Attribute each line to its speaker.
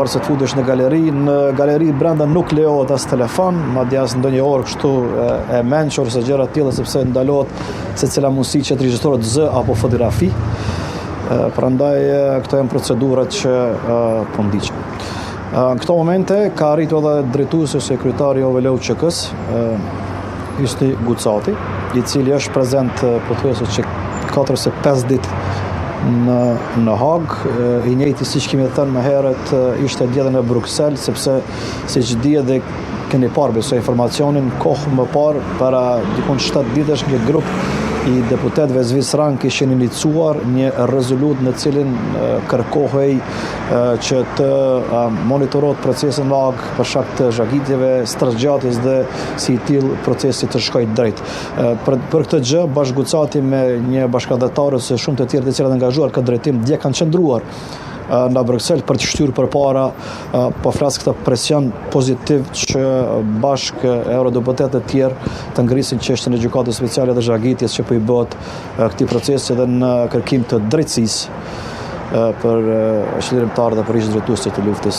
Speaker 1: se të futesh në galeri brenda nuk lejohet as telefon, madje as ndonjë orë kështu e mençur ose gjëra të tilla, sepse ndalohet secila mundësi që të regjistrojë Z apo fotografi. Prandaj këto janë procedurat që po ndiqen. Në këto momente ka arritur edhe drejtuesi ose kryetari i OVL-ës, Ysti Gucati, i cili është prezent pothuajse që 4 ose 5 ditë në Hag. I njëjti siç kemi thënë më herët ishte dje në Bruksel, sepse siç dihet dhe keni parë besoj informacionin kohë më parë para dikon 7 ditësh një grup i deputetëve zvisran kishin iniciuar një rezolutë në cilin kërkohej që të monitorohet procesi në Hag për shkak të zhagitjeve, strazgjatjes dhe si i tillë procesi të shkojë drejt. Për këtë gjë Bashk Gucati me një bashkëdhetar ose shumë të tjerë të cilët angazhuar këtë drejtim dje kanë qëndruar në Bruksel për të shtyrë përpara, po flas këtë presion pozitiv që bashkë eurodeputetë të tjerë të ngrisin çështjen e gjykatës speciale dhe zhagitjes që po i bëhet këtij procesi dhe në kërkim të drejtësisë për qytetarët dhe për ish drejtuesit të luftës